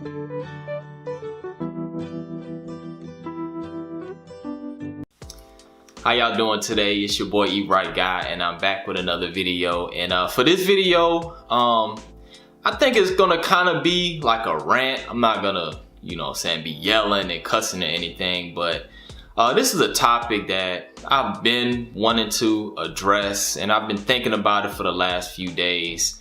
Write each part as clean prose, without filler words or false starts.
How y'all doing today? It's your boy Eat Right Guy, and I'm back with another video. And for this video, I think it's gonna kind of be like a rant. I'm not gonna, be yelling and cussing or anything, but this is a topic that I've been wanting to address, and I've been thinking about it for the last few days.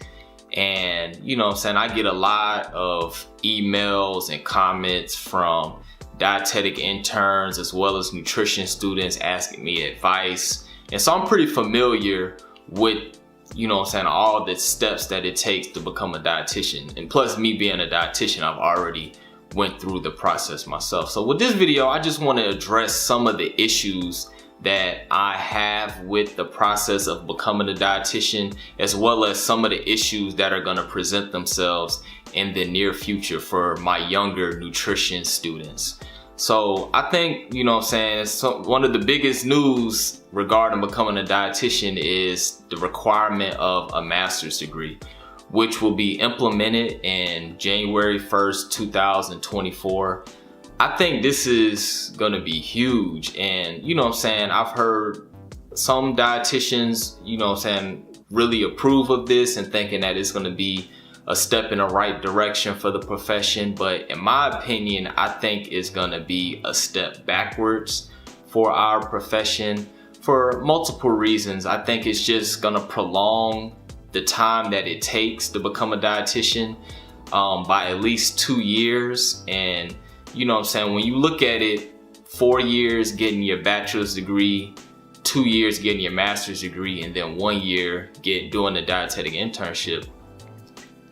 And I get a lot of emails and comments from dietetic interns as well as nutrition students asking me advice. And so I'm pretty familiar with, all the steps that it takes to become a dietitian. And plus, me being a dietitian, I've already went through the process myself. So with this video, I just want to address some of the issues that I have with the process of becoming a dietitian, as well as some of the issues that are going to present themselves in the near future for my younger nutrition students. So I think, one of the biggest news regarding becoming a dietitian is the requirement of a master's degree, which will be implemented in January 1st, 2024. I think this is gonna be huge. And I've heard some dietitians, really approve of this and thinking that it's gonna be a step in the right direction for the profession. But in my opinion, I think it's gonna be a step backwards for our profession for multiple reasons. I think it's just gonna prolong the time that it takes to become a dietitian by at least 2 years. And when you look at it, 4 years getting your bachelor's degree, 2 years getting your master's degree, and then 1 year doing a dietetic internship.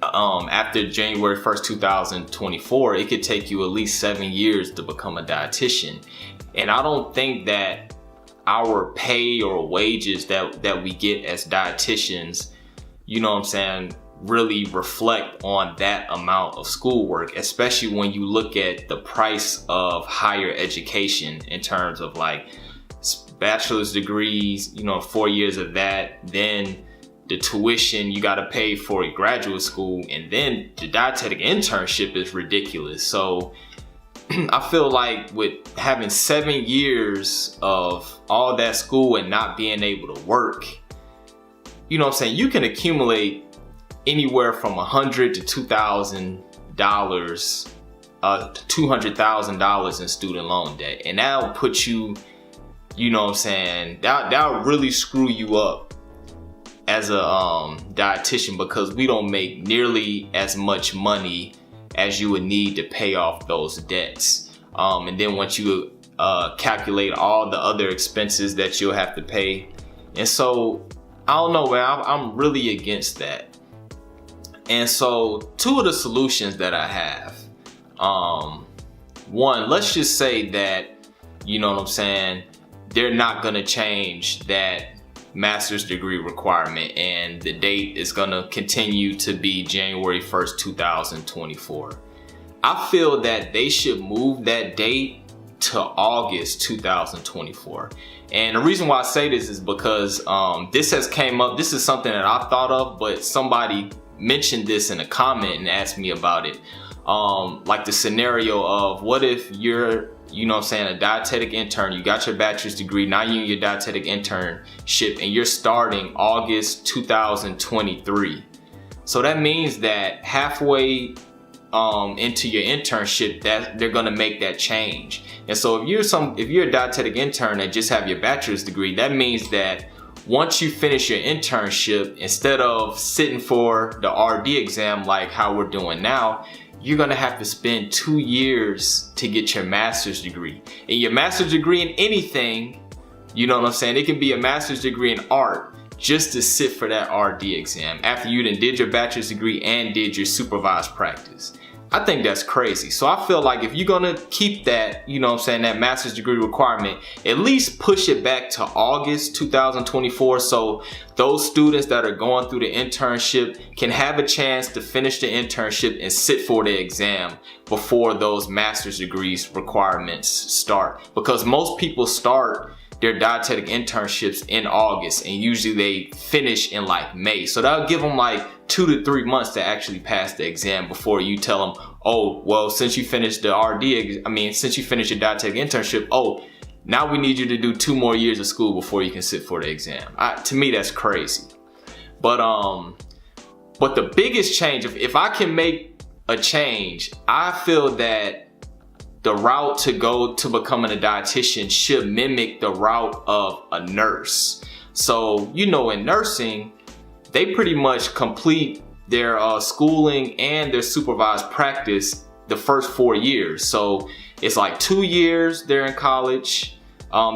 After January 1st, 2024, it could take you at least 7 years to become a dietitian. And I don't think that our pay or wages that we get as dietitians, really reflect on that amount of schoolwork, especially when you look at the price of higher education in terms of like bachelor's degrees, 4 years of that, then the tuition you got to pay for a graduate school, and then the dietetic internship is ridiculous. So I feel like with having 7 years of all that school and not being able to work, you can accumulate anywhere from $100,000 to $2,000, $200,000 in student loan debt. And that'll put you, that'll really screw you up as a dietitian, because we don't make nearly as much money as you would need to pay off those debts. And then once you calculate all the other expenses that you'll have to pay. And so, I don't know, man, I'm really against that. And so 2 of the solutions that I have, one, let's just say that, they're not gonna change that master's degree requirement, and the date is gonna continue to be January 1st, 2024. I feel that they should move that date to August 2024. And the reason why I say this is because this has came up, this is something that I thought of, but somebody mentioned this in a comment and asked me about it. Like the scenario of, what if you're a dietetic intern, you got your bachelor's degree, now you're in your dietetic internship, and you're starting August 2023. So that means that halfway into your internship, that they're gonna make that change. And so if you're a dietetic intern and just have your bachelor's degree, that means that once you finish your internship, instead of sitting for the RD exam like how we're doing now, you're gonna have to spend 2 years to get your master's degree. And your master's degree in anything, it can be a master's degree in art, just to sit for that RD exam after you then did your bachelor's degree and did your supervised practice. I think that's crazy. So I feel like if you're gonna keep that, that master's degree requirement, at least push it back to August 2024, so those students that are going through the internship can have a chance to finish the internship and sit for the exam before those master's degrees requirements start. Because most people start their dietetic internships in August, and usually they finish in like May. So that'll give them like 2 to 3 months to actually pass the exam before you tell them, oh, well, since you finished the since you finished your dietetic internship, oh, now we need you to do 2 more years of school before you can sit for the exam. To me, that's crazy. But the biggest change, if I can make a change, I feel that the route to go to becoming a dietitian should mimic the route of a nurse. So, you know, in nursing, they pretty much complete their schooling and their supervised practice the first 4 years. So it's like 2 years they're in college,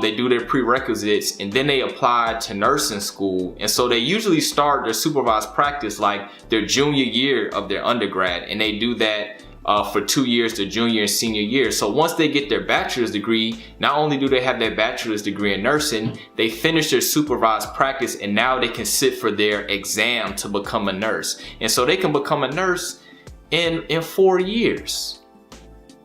they do their prerequisites, and then they apply to nursing school. And so they usually start their supervised practice like their junior year of their undergrad, and they do that for 2 years, their junior and senior year. So once they get their bachelor's degree, not only do they have their bachelor's degree in nursing, they finish their supervised practice, and now they can sit for their exam to become a nurse. And so they can become a nurse in 4 years.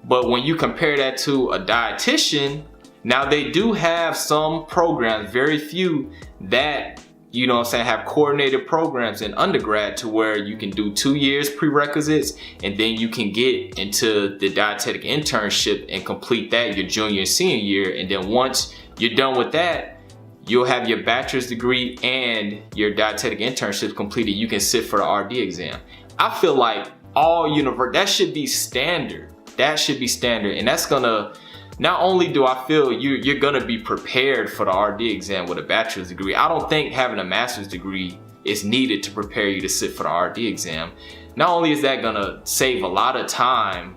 But when you compare that to a dietitian, now they do have some programs, very few, that, you know what I'm saying, have coordinated programs in undergrad to where you can do 2 years prerequisites, and then you can get into the dietetic internship and complete that your junior and senior year. And then once you're done with that, you'll have your bachelor's degree and your dietetic internship completed. You can sit for the RD exam. I feel like that should be standard. That should be standard. And that's gonna, not only do I feel you're gonna be prepared for the RD exam with a bachelor's degree, I don't think having a master's degree is needed to prepare you to sit for the RD exam. Not only is that gonna save a lot of time,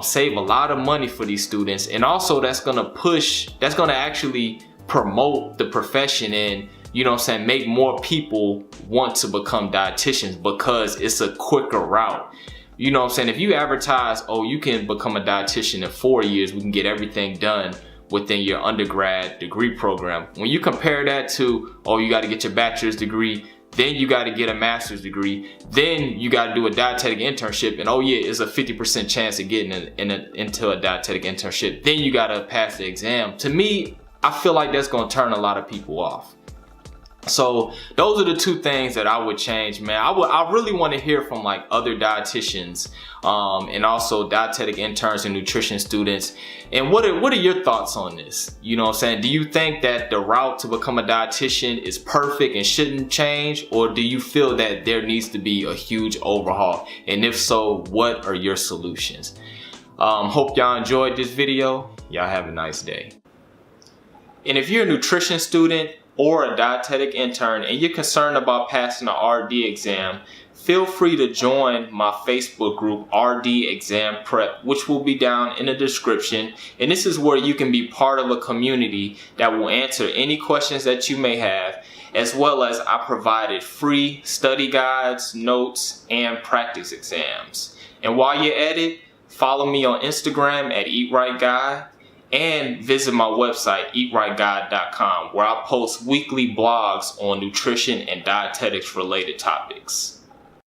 save a lot of money for these students, and also that's gonna actually promote the profession and, you know what I'm saying, make more people want to become dietitians because it's a quicker route. You know what I'm saying? If you advertise, oh, you can become a dietitian in 4 years, we can get everything done within your undergrad degree program. When you compare that to, oh, you got to get your bachelor's degree, then you got to get a master's degree, then you got to do a dietetic internship, and oh yeah, it's a 50% chance of getting into a dietetic internship. Then you got to pass the exam. To me, I feel like that's going to turn a lot of people off. So those are the 2 things that I would change, man. I really want to hear from like other dietitians and also dietetic interns and nutrition students. And what are your thoughts on this? You know what I'm saying? Do you think that the route to become a dietitian is perfect and shouldn't change? Or do you feel that there needs to be a huge overhaul? And if so, what are your solutions? Hope y'all enjoyed this video. Y'all have a nice day. And if you're a nutrition student or a dietetic intern and you're concerned about passing the RD exam, feel free to join my Facebook group, RD Exam Prep, which will be down in the description. And this is where you can be part of a community that will answer any questions that you may have, as well as I provided free study guides, notes, and practice exams. And while you're at it, follow me on Instagram at EatRightGuy, and visit my website, eatrightguy.com, where I post weekly blogs on nutrition and dietetics related topics.